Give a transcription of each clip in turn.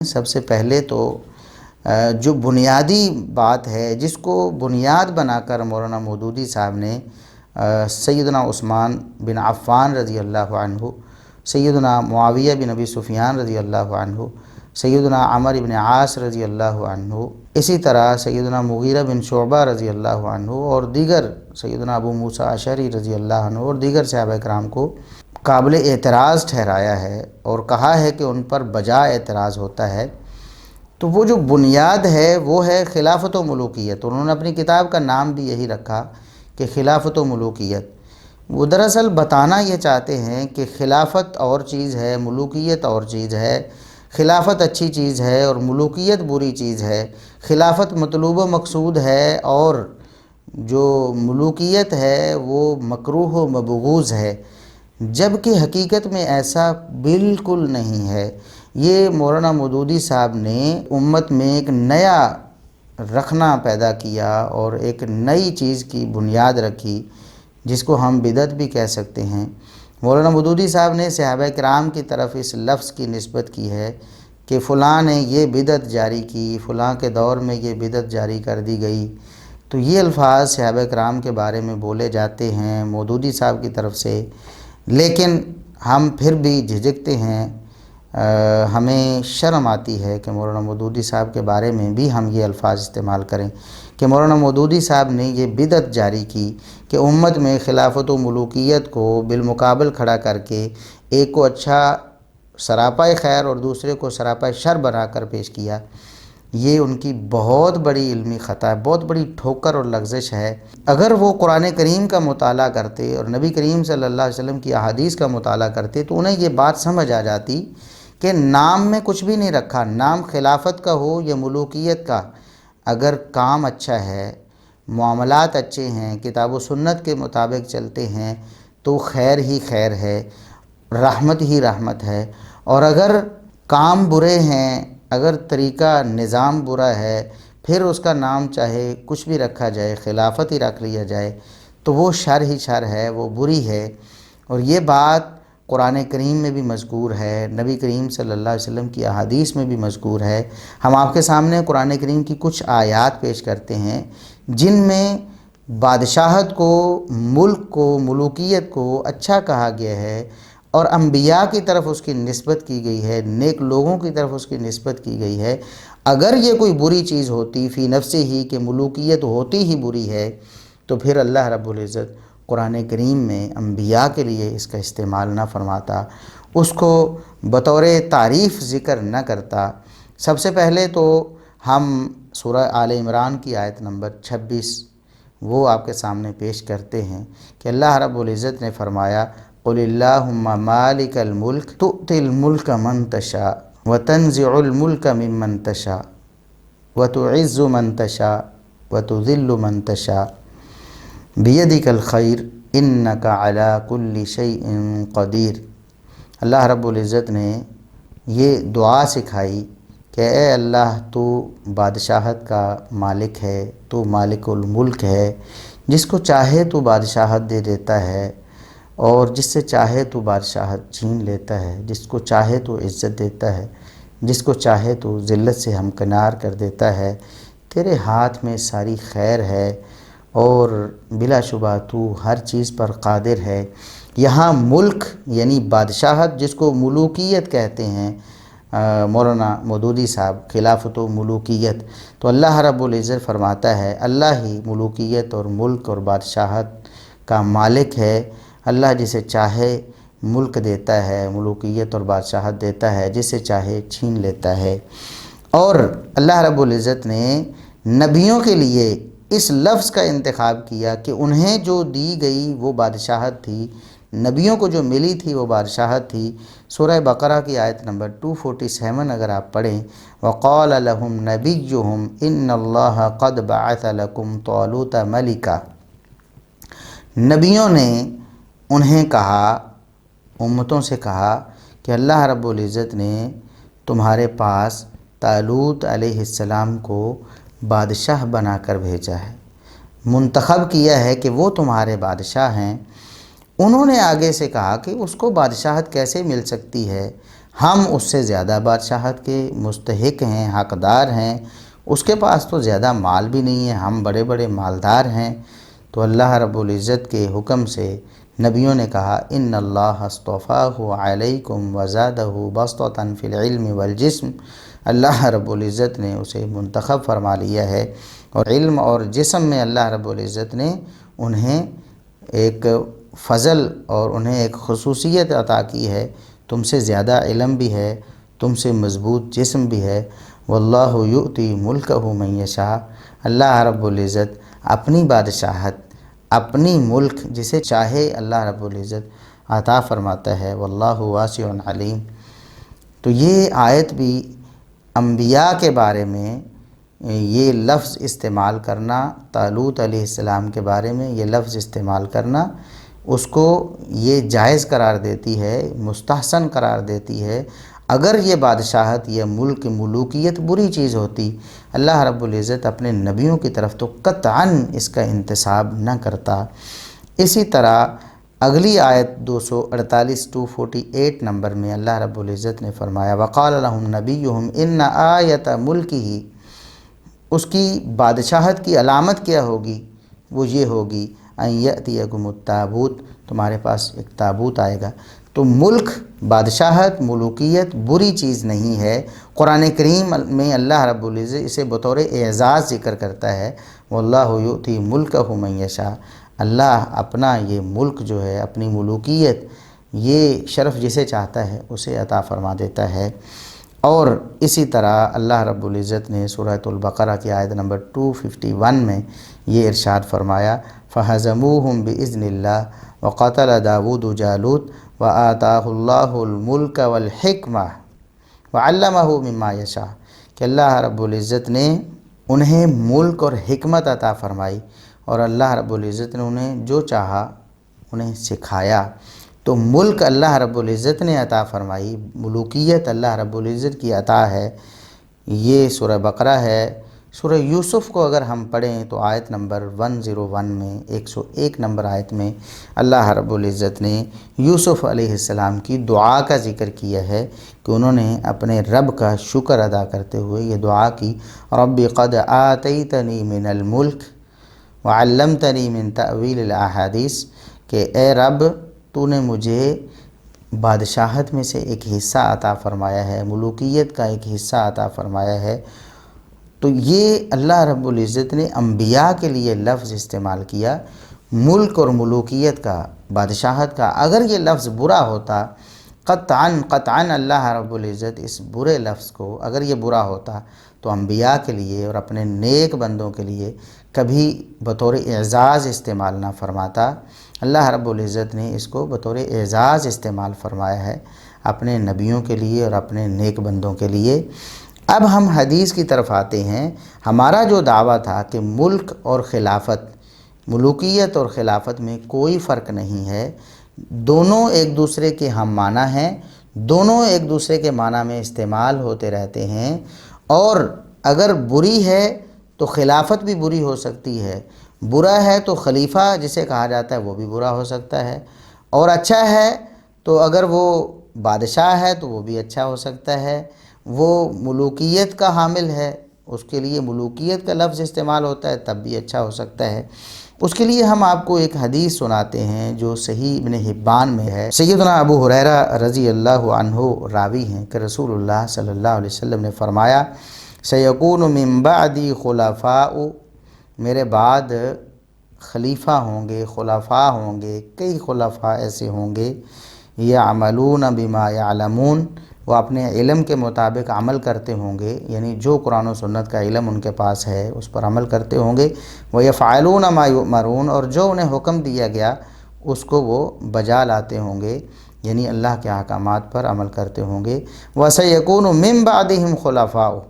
سب سے پہلے تو جو بنیادی بات ہے جس کو بنیاد بنا کر مولانا مودودی صاحب نے سیدنا عثمان بن عفان رضی اللہ عنہ، سیدنا معاویہ بن ابی سفیان رضی اللہ عنہ، سیدنا عمر بن عاص رضی اللہ عنہ، اسی طرح سیدنا مغیرہ بن شعبہ رضی اللہ عنہ اور دیگر سیدنا ابو موسیٰ اشعری رضی اللہ عنہ اور دیگر صحابہ کرام کو قابل اعتراض ٹھہرایا ہے اور کہا ہے کہ ان پر بجا اعتراض ہوتا ہے۔ تو وہ جو بنیاد ہے وہ ہے خلافت و ملوکیت۔ انہوں نے اپنی کتاب کا نام بھی یہی رکھا کہ خلافت و ملوکیت۔ وہ دراصل بتانا یہ چاہتے ہیں کہ خلافت اور چیز ہے، ملوکیت اور چیز ہے۔ خلافت اچھی چیز ہے اور ملوکیت بری چیز ہے۔ خلافت مطلوب و مقصود ہے اور جو ملوکیت ہے وہ مکروہ و مبغوض ہے، جبکہ حقیقت میں ایسا بالکل نہیں ہے۔ یہ مولانا مودودی صاحب نے امت میں ایک نیا رکھنا پیدا کیا اور ایک نئی چیز کی بنیاد رکھی جس کو ہم بدعت بھی کہہ سکتے ہیں۔ مولانا مودودی صاحب نے صحابہ کرام کی طرف اس لفظ کی نسبت کی ہے کہ فلاں نے یہ بدعت جاری کی، فلاں کے دور میں یہ بدعت جاری کر دی گئی۔ تو یہ الفاظ صحابہ کرام کے بارے میں بولے جاتے ہیں مودودی صاحب کی طرف سے، لیکن ہم پھر بھی جھجکتے ہیں، ہمیں شرم آتی ہے کہ مولانا مودودی صاحب کے بارے میں بھی ہم یہ الفاظ استعمال کریں کہ مولانا مودودی صاحب نے یہ بدعت جاری کی کہ امت میں خلافت و ملوکیت کو بالمقابل کھڑا کر کے ایک کو اچھا سراپائے خیر اور دوسرے کو سراپائے شر بنا کر پیش کیا۔ یہ ان کی بہت بڑی علمی خطا ہے، بہت بڑی ٹھوکر اور لغزش ہے۔ اگر وہ قرآن کریم کا مطالعہ کرتے اور نبی کریم صلی اللہ علیہ وسلم کی احادیث کا مطالعہ کرتے تو انہیں یہ بات سمجھ آ جاتی کہ نام میں کچھ بھی نہیں رکھا، نام خلافت کا ہو یا ملوکیت کا، اگر کام اچھا ہے، معاملات اچھے ہیں، کتاب و سنت کے مطابق چلتے ہیں تو خیر ہی خیر ہے، رحمت ہی رحمت ہے۔ اور اگر کام برے ہیں، اگر طریقہ نظام برا ہے، پھر اس کا نام چاہے کچھ بھی رکھا جائے، خلافت ہی رکھ لیا جائے، تو وہ شر ہی شر ہے، وہ بری ہے۔ اور یہ بات قرآن کریم میں بھی مذکور ہے، نبی کریم صلی اللہ علیہ وسلم کی احادیث میں بھی مذکور ہے۔ ہم آپ کے سامنے قرآن کریم کی کچھ آیات پیش کرتے ہیں جن میں بادشاہت کو، ملک کو، ملوکیت کو اچھا کہا گیا ہے اور انبیاء کی طرف اس کی نسبت کی گئی ہے، نیک لوگوں کی طرف اس کی نسبت کی گئی ہے۔ اگر یہ کوئی بری چیز ہوتی فی نفسہ ہی کہ ملوکیت ہوتی ہی بری ہے تو پھر اللہ رب العزت قرآن کریم میں انبیاء کے لیے اس کا استعمال نہ فرماتا، اس کو بطور تعریف ذکر نہ کرتا۔ سب سے پہلے تو ہم سورہ آل عمران کی آیت نمبر 26 وہ آپ کے سامنے پیش کرتے ہیں کہ اللہ رب العزت نے فرمایا قُلِ اللہم مالک الملک تؤتی الملک من تشاء وتنزع الملک ممن تشاء وتعز من تشاء وتذل من تشاء بیدک الخیر انک علی کل شیء قدیر۔ اللہ رب العزت نے یہ دعا سکھائی کہ اے اللہ تو بادشاہت کا مالک ہے، تو مالک الملک ہے، جس کو چاہے تو بادشاہت دے دیتا ہے اور جس سے چاہے تو بادشاہت چھین لیتا ہے، جس کو چاہے تو عزت دیتا ہے، جس کو چاہے تو ذلت سے ہمکنار کر دیتا ہے۔ تیرے ہاتھ میں ساری خیر ہے اور بلا شبہ تو ہر چیز پر قادر ہے۔ یہاں ملک یعنی بادشاہت جس کو ملوکیت کہتے ہیں مولانا مودودی صاحب، خلافت و ملوکیت، تو اللہ رب العزت فرماتا ہے اللہ ہی ملوکیت اور ملک اور بادشاہت کا مالک ہے۔ اللہ جسے چاہے ملک دیتا ہے، ملوکیت اور بادشاہت دیتا ہے، جسے چاہے چھین لیتا ہے۔ اور اللہ رب العزت نے نبیوں کے لیے اس لفظ کا انتخاب کیا کہ انہیں جو دی گئی وہ بادشاہت تھی، نبیوں کو جو ملی تھی وہ بادشاہت تھی۔ سورہ بقرہ کی آیت نمبر 247 اگر آپ پڑھیں وَقَالَ لَهُمْ نَبِيُّهُمْ إِنَّ اللَّهَ قَدْ بَعَثَ لَكُمْ طَالُوتَ مَلِكًا۔ نبیوں نے انہیں کہا، امتوں سے کہا کہ اللہ رب العزت نے تمہارے پاس طالوت علیہ السلام کو بادشاہ بنا کر بھیجا ہے، منتخب کیا ہے کہ وہ تمہارے بادشاہ ہیں۔ انہوں نے آگے سے کہا کہ اس کو بادشاہت کیسے مل سکتی ہے؟ ہم اس سے زیادہ بادشاہت کے مستحق ہیں، حقدار ہیں، اس کے پاس تو زیادہ مال بھی نہیں ہے، ہم بڑے بڑے مالدار ہیں۔ تو اللہ رب العزت کے حکم سے نبیوں نے کہا ان اللہ اصطفاہ علیکم وزادہ بسطۃ فی العلم والجسم، اللہ رب العزت نے اسے منتخب فرما لیا ہے، اور علم اور جسم میں اللہ رب العزت نے انہیں ایک فضل اور انہیں ایک خصوصیت عطا کی ہے، تم سے زیادہ علم بھی ہے، تم سے مضبوط جسم بھی ہے۔ واللہ یؤتی ملکہ من یشاء، اللہ رب العزت اپنی بادشاہت، اپنی ملک جسے چاہے اللہ رب العزت عطا فرماتا ہے۔ واللہ واسع علیم۔ تو یہ آیت بھی انبیاء کے بارے میں یہ لفظ استعمال کرنا، طالوت علیہ السلام کے بارے میں یہ لفظ استعمال کرنا، اس کو یہ جائز قرار دیتی ہے، مستحسن قرار دیتی ہے۔ اگر یہ بادشاہت، یہ ملک، ملوکیت بری چیز ہوتی، اللہ رب العزت اپنے نبیوں کی طرف تو قطعاً اس کا انتساب نہ کرتا۔ اسی طرح اگلی آیت 248 248 نمبر میں اللہ رب العزت نے فرمایا وقال لهم نبیہم ان آیت ملکہ، اس کی بادشاہت کی علامت کیا ہوگی؟ وہ یہ ہوگی ان یأتیکم التابوت، تمہارے پاس ایک تابوت آئے گا۔ تو ملک، بادشاہت، ملوکیت بری چیز نہیں ہے۔ قرآن کریم میں اللہ رب العزت اسے بطور اعزاز ذکر کرتا ہے، واللہ یؤتی ملکہ من یشاء، اللہ اپنا یہ ملک جو ہے، اپنی ملوکیت، یہ شرف جسے چاہتا ہے اسے عطا فرما دیتا ہے۔ اور اسی طرح اللہ رب العزت نے سورۃ البقرہ کی آیت نمبر 251 میں یہ ارشاد فرمایا فَهَزَمُوهُمْ بِإِذْنِ اللَّهِ وَقَتَلَ دَاوُودُ جَالُوتَ وَآتَاهُ اللَّهُ الْمُلْكَ وَالْحِكْمَةَ وَعَلَّمَهُ مِمَّا يَشَاءُ، کہ اللہ رب العزت نے انہیں ملک اور حکمت عطا فرمائی، اور اللہ رب العزت نے انہیں جو چاہا انہیں سکھایا۔ تو ملک اللہ رب العزت نے عطا فرمائی، ملوکیت اللہ رب العزت کی عطا ہے۔ یہ سورہ بقرہ ہے۔ سورہ یوسف کو اگر ہم پڑھیں تو آیت نمبر 101 میں، 101 نمبر آیت میں اللہ رب العزت نے یوسف علیہ السلام کی دعا کا ذکر کیا ہے کہ انہوں نے اپنے رب کا شکر ادا کرتے ہوئے یہ دعا کی رب قد آتیتنی من الملک وعلمتنی من تأویل الاحادیث، کہ اے رب تو نے مجھے بادشاہت میں سے ایک حصہ عطا فرمایا ہے، ملوکیت کا ایک حصہ عطا فرمایا ہے۔ تو یہ اللہ رب العزت نے انبیاء کے لیے لفظ استعمال کیا، ملک اور ملوکیت کا، بادشاہت کا۔ اگر یہ لفظ برا ہوتا، قطعاً اللہ رب العزت اس برے لفظ کو، اگر یہ برا ہوتا تو انبیاء کے لیے اور اپنے نیک بندوں کے لیے کبھی بطور اعزاز استعمال نہ فرماتا۔ اللہ رب العزت نے اس کو بطور اعزاز استعمال فرمایا ہے اپنے نبیوں کے لیے اور اپنے نیک بندوں کے لیے۔ اب ہم حدیث کی طرف آتے ہیں۔ ہمارا جو دعویٰ تھا کہ ملک اور خلافت، ملوکیت اور خلافت میں کوئی فرق نہیں ہے، دونوں ایک دوسرے کے ہم معنی ہیں، دونوں ایک دوسرے کے معنی میں استعمال ہوتے رہتے ہیں، اور اگر بری ہے تو خلافت بھی بری ہو سکتی ہے، برا ہے تو خلیفہ جسے کہا جاتا ہے وہ بھی برا ہو سکتا ہے، اور اچھا ہے تو اگر وہ بادشاہ ہے تو وہ بھی اچھا ہو سکتا ہے، وہ ملوکیت کا حامل ہے اس کے لیے ملوکیت کا لفظ استعمال ہوتا ہے تب بھی اچھا ہو سکتا ہے۔ اس کے لیے ہم آپ کو ایک حدیث سناتے ہیں جو صحیح ابن حبان میں ہے۔ سیدنا ابو ہریرہ رضی اللہ عنہ راوی ہیں کہ رسول اللہ صلی اللہ علیہ وسلم نے فرمایا سیکون من بعدی خلفاء، میرے بعد خلیفہ ہوں گے، خلفاء ہوں گے، کئی خلفاء ایسے ہوں گے یعملون بما یعلمون، وہ اپنے علم کے مطابق عمل کرتے ہوں گے، یعنی جو قرآن و سنت کا علم ان کے پاس ہے اس پر عمل کرتے ہوں گے، وَيَفْعَلُونَ مَا يُؤْمَرُونَ، اور جو انہیں حکم دیا گیا اس کو وہ بجا لاتے ہوں گے، یعنی اللہ کے احکامات پر عمل کرتے ہوں گے۔ وَسَيَكُونُ مِن بَعْدِهِمْ خُلَفَاءُ،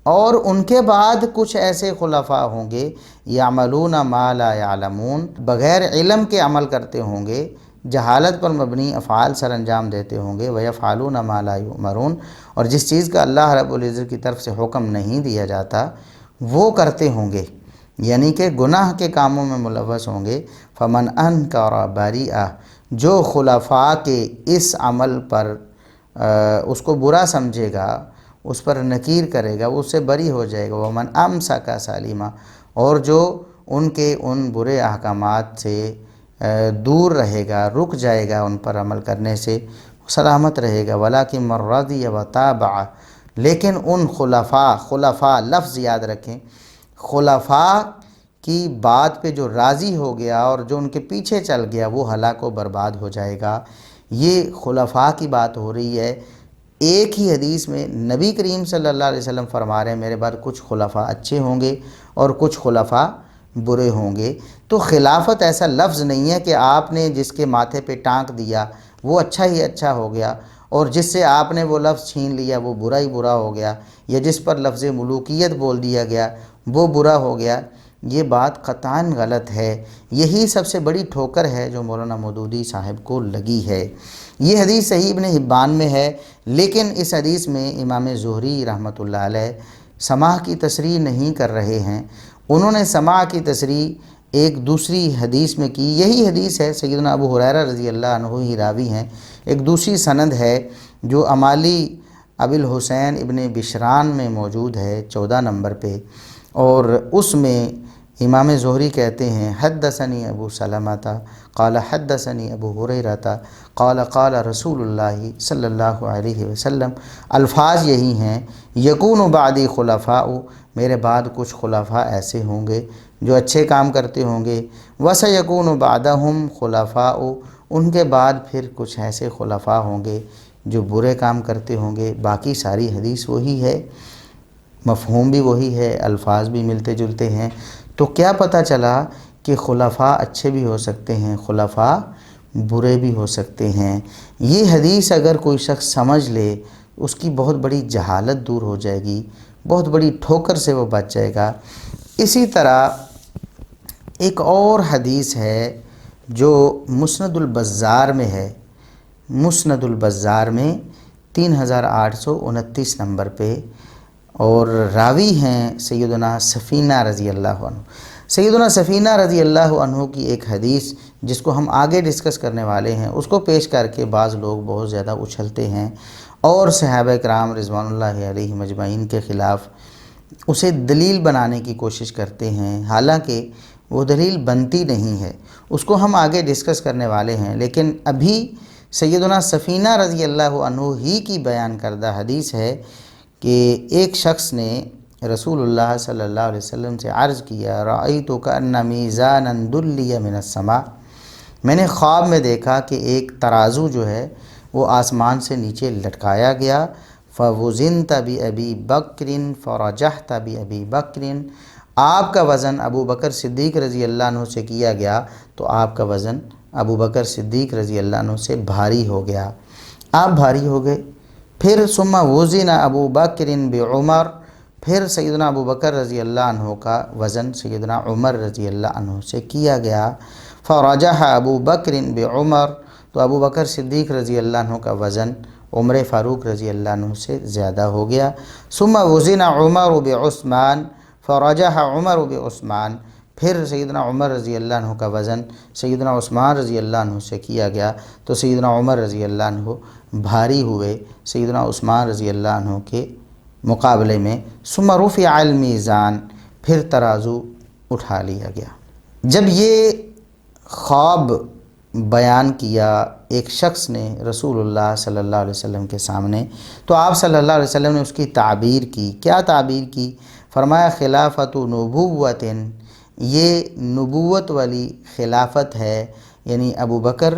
اور ان کے بعد کچھ ایسے خلفاء ہوں گے یعملون ما لا یعلمون، بغیر علم کے عمل کرتے ہوں گے، جہالت پر مبنی افعال سر انجام دیتے ہوں گے، وَيَفْعَلُونَ مَا لَا يُؤْمَرُونَ، اور جس چیز کا اللہ رب العزت کی طرف سے حکم نہیں دیا جاتا وہ کرتے ہوں گے، یعنی کہ گناہ کے کاموں میں ملوث ہوں گے۔ فَمَنْ أَنْكَرَ بَرِیئَ، جو خلفاء کے اس عمل پر اس کو برا سمجھے گا، اس پر نکیر کرے گا، وہ اس سے بری ہو جائے گا۔ ومن امسک سلیما، اور جو ان کے ان برے احکامات سے دور رہے گا، رک جائے گا ان پر عمل کرنے سے، سلامت رہے گا۔ ولیکن من رضی وتابع، لیکن ان خلفاء لفظ یاد رکھیں، خلفاء کی بات پہ جو راضی ہو گیا اور جو ان کے پیچھے چل گیا وہ ہلاک و برباد ہو جائے گا۔ یہ خلفاء کی بات ہو رہی ہے۔ ایک ہی حدیث میں نبی کریم صلی اللہ علیہ وسلم فرما رہے ہیں میرے بعد کچھ خلفاء اچھے ہوں گے اور کچھ خلفاء برے ہوں گے۔ تو خلافت ایسا لفظ نہیں ہے کہ آپ نے جس کے ماتھے پہ ٹانک دیا وہ اچھا ہی اچھا ہو گیا، اور جس سے آپ نے وہ لفظ چھین لیا وہ برا ہی برا ہو گیا، یا جس پر لفظ ملوکیت بول دیا گیا وہ برا ہو گیا۔ یہ بات قطعاً غلط ہے۔ یہی سب سے بڑی ٹھوکر ہے جو مولانا مودودی صاحب کو لگی ہے۔ یہ حدیث صحیح ابن حبان میں ہے، لیکن اس حدیث میں امام زہری رحمۃ اللہ علیہ سماع کی تصریح نہیں کر رہے ہیں۔ انہوں نے سماع کی تصریح ایک دوسری حدیث میں کی۔ یہی حدیث ہے، سیدنا ابو ہریرہ رضی اللہ عنہ ہی راوی ہیں۔ ایک دوسری سند ہے جو امالی ابی الحسین ابن بشران میں موجود ہے 14 نمبر پہ، اور اس میں امام زہری کہتے ہیں حدثنی ابو سلمۃ قال حدثنی ابو ہریرہ قال قال رسول اللہ صلی اللہ علیہ وسلم، الفاظ یہی ہیں، یکون بعدی خلفاء، میرے بعد کچھ خلفاء ایسے ہوں گے جو اچھے کام کرتے ہوں گے، وسیکون بعدہم خلفاء، ان کے بعد پھر کچھ ایسے خلفاء ہوں گے جو برے کام کرتے ہوں گے۔ باقی ساری حدیث وہی ہے، مفہوم بھی وہی ہے، الفاظ بھی ملتے جلتے ہیں۔ تو کیا پتہ چلا کہ خلفاء اچھے بھی ہو سکتے ہیں، خلفاء برے بھی ہو سکتے ہیں۔ یہ حدیث اگر کوئی شخص سمجھ لے اس کی بہت بڑی جہالت دور ہو جائے گی، بہت بڑی ٹھوکر سے وہ بچ جائے گا۔ اسی طرح ایک اور حدیث ہے جو مسند البزار میں ہے، مسند البزار میں 3829 نمبر پہ، اور راوی ہیں سیدنا سفینہ رضی اللہ عنہ۔ سیدنا سفینہ رضی اللہ عنہ کی ایک حدیث جس کو ہم آگے ڈسکس کرنے والے ہیں، اس کو پیش کر کے بعض لوگ بہت زیادہ اچھلتے ہیں اور صحابہ کرام رضوان اللہ علیہ مجمعین کے خلاف اسے دلیل بنانے کی کوشش کرتے ہیں، حالانکہ وہ دلیل بنتی نہیں ہے۔ اس کو ہم آگے ڈسکس کرنے والے ہیں، لیکن ابھی سیدنا سفینہ رضی اللہ عنہ ہی کی بیان کردہ حدیث ہے کہ ایک شخص نے رسول اللہ صلی اللہ علیہ وسلم سے عرض کیا، رأیت کأن میزانا دلی من السماء، میں نے خواب میں دیکھا کہ ایک ترازو جو ہے وہ آسمان سے نیچے لٹکایا گیا، فوزنت بأبی بکر فرجحت بأبی بکر، آپ کا وزن ابو بکر صدیق رضی اللہ عنہ سے کیا گیا تو آپ کا وزن ابو بکر صدیق رضی اللہ عنہ سے بھاری ہو گیا، آپ بھاری ہو گئے۔ پھر ثم وزن ابو بکر بعمر، پھر سیدنا ابو بکر رضی اللہ عنہ کا وزن سیدنا عمر رضی اللہ عنہ سے کیا گیا، فرجح ابو بکر بعمر، تو ابو بکر صدیق رضی اللہ عنہ کا وزن عمر فاروق رضی اللہ عنہ سے زیادہ ہو گیا، ثم وزن عمر بعثمان فرجح عمر بعثمان، پھر سیدنا عمر رضی اللہ عنہ کا وزن سیدنا عثمان رضی اللہ عنہ سے کیا گیا تو سیدنا عمر رضی اللہ عنہ بھاری ہوئے سیدنا عثمان رضی اللہ عنہ کے مقابلے میں، ثم رفع المیزان، پھر ترازو اٹھا لیا گیا۔ جب یہ خواب بیان کیا ایک شخص نے رسول اللہ صلی اللہ علیہ وسلم کے سامنے، تو آپ صلی اللہ علیہ وسلم نے اس کی تعبیر کی۔ کیا تعبیر کی؟ فرمایا خلافت نبوت، یہ نبوت والی خلافت ہے، یعنی ابو بکر،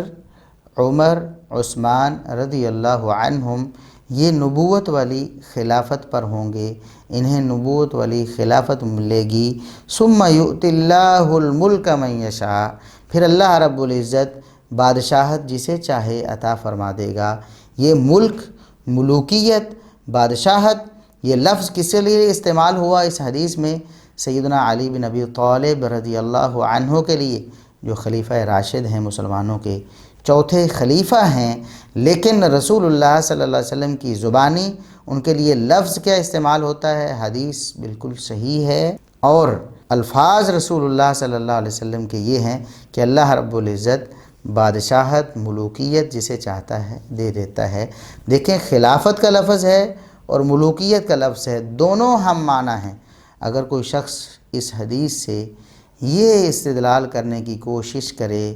عمر، عثمان رضی اللہ عنہم یہ نبوت والی خلافت پر ہوں گے، انہیں نبوت والی خلافت ملے گی۔ ثم یؤتی اللہ الملک من یشاء، پھر اللہ رب العزت بادشاہت جسے چاہے عطا فرما دے گا۔ یہ ملک، ملوکیت، بادشاہت، یہ لفظ کس لیے استعمال ہوا اس حدیث میں؟ سیدنا علی بن ابی طالب رضی اللہ عنہ کے لیے، جو خلیفہ راشد ہیں مسلمانوں کے، چوتھے خلیفہ ہیں، لیکن رسول اللہ صلی اللہ علیہ وسلم کی زبانی ان کے لیے لفظ کیا استعمال ہوتا ہے؟ حدیث بالکل صحیح ہے، اور الفاظ رسول اللہ صلی اللہ علیہ وسلم کے یہ ہیں کہ اللہ رب العزت بادشاہت، ملوکیت جسے چاہتا ہے دے دیتا ہے۔ دیکھیں خلافت کا لفظ ہے اور ملوکیت کا لفظ ہے، دونوں ہم معنی ہیں۔ اگر کوئی شخص اس حدیث سے یہ استدلال کرنے کی کوشش کرے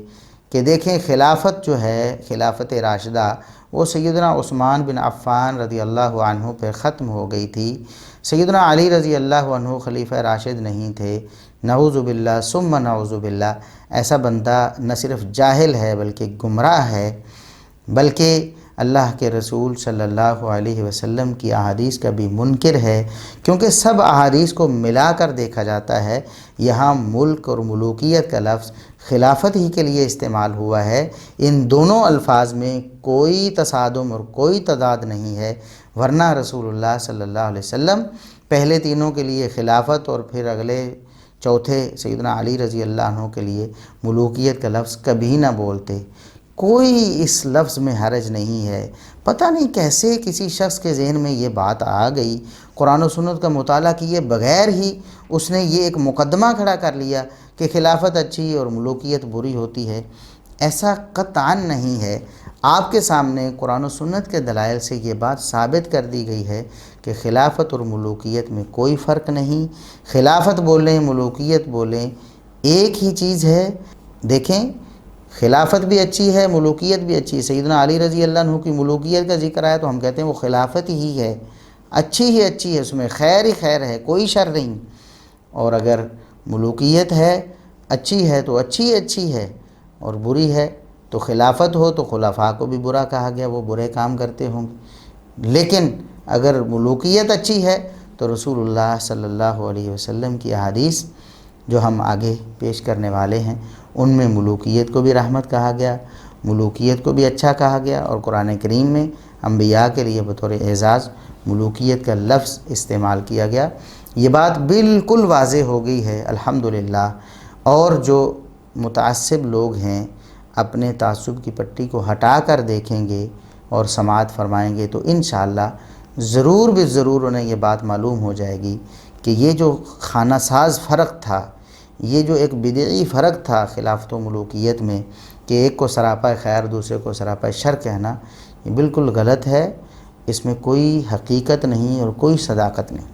کہ دیکھیں خلافت جو ہے، خلافت راشدہ، وہ سیدنا عثمان بن عفان رضی اللہ عنہ پہ ختم ہو گئی تھی، سیدنا علی رضی اللہ عنہ خلیفہ راشد نہیں تھے، نعوذ باللہ ثم نعوذ باللہ، ایسا بندہ نہ صرف جاہل ہے بلکہ گمراہ ہے، بلکہ اللہ کے رسول صلی اللہ علیہ وسلم کی احادیث کا بھی منکر ہے، کیونکہ سب احادیث کو ملا کر دیکھا جاتا ہے، یہاں ملک اور ملوکیت کا لفظ خلافت ہی کے لیے استعمال ہوا ہے، ان دونوں الفاظ میں کوئی تصادم اور کوئی تضاد نہیں ہے، ورنہ رسول اللہ صلی اللہ علیہ وسلم پہلے تینوں کے لیے خلافت اور پھر اگلے چوتھے سیدنا علی رضی اللہ عنہ کے لیے ملوکیت کا لفظ کبھی نہ بولتے۔ کوئی اس لفظ میں حرج نہیں ہے۔ پتہ نہیں کیسے کسی شخص کے ذہن میں یہ بات آ گئی، قرآن و سنت کا مطالعہ کیے بغیر ہی اس نے یہ ایک مقدمہ کھڑا کر لیا کہ خلافت اچھی اور ملوکیت بری ہوتی ہے۔ ایسا قطعاً نہیں ہے۔ آپ کے سامنے قرآن و سنت کے دلائل سے یہ بات ثابت کر دی گئی ہے کہ خلافت اور ملوکیت میں کوئی فرق نہیں، خلافت بولیں ملوکیت بولیں ایک ہی چیز ہے۔ دیکھیں خلافت بھی اچھی ہے، ملوکیت بھی اچھی ہے۔ سیدنا علی رضی اللہ عنہ کی ملوکیت کا ذکر آیا تو ہم کہتے ہیں وہ خلافت ہی ہے، اچھی ہی اچھی ہے، اس میں خیر ہی خیر ہے، کوئی شر نہیں۔ اور اگر ملوکیت ہے اچھی ہے تو اچھی اچھی ہے، اور بری ہے تو خلافت ہو تو خلفاء کو بھی برا کہا گیا، وہ برے کام کرتے ہوں گے۔ لیکن اگر ملوکیت اچھی ہے تو رسول اللہ صلی اللہ علیہ وسلم کی احادیث جو ہم آگے پیش کرنے والے ہیں ان میں ملوکیت کو بھی رحمت کہا گیا، ملوکیت کو بھی اچھا کہا گیا، اور قرآن کریم میں انبیاء کے لیے بطور اعزاز ملوکیت کا لفظ استعمال کیا گیا۔ یہ بات بالکل واضح ہو گئی ہے الحمدللہ، اور جو متعصب لوگ ہیں اپنے تعصب کی پٹی کو ہٹا کر دیکھیں گے اور سماعت فرمائیں گے تو انشاءاللہ ضرور بالضرور انہیں یہ بات معلوم ہو جائے گی کہ یہ جو خانہ ساز فرق تھا، یہ جو ایک بدعی فرق تھا خلافت و ملوکیت میں کہ ایک کو سراپا خیر دوسرے کو سراپا شر کہنا، یہ بالکل غلط ہے، اس میں کوئی حقیقت نہیں اور کوئی صداقت نہیں۔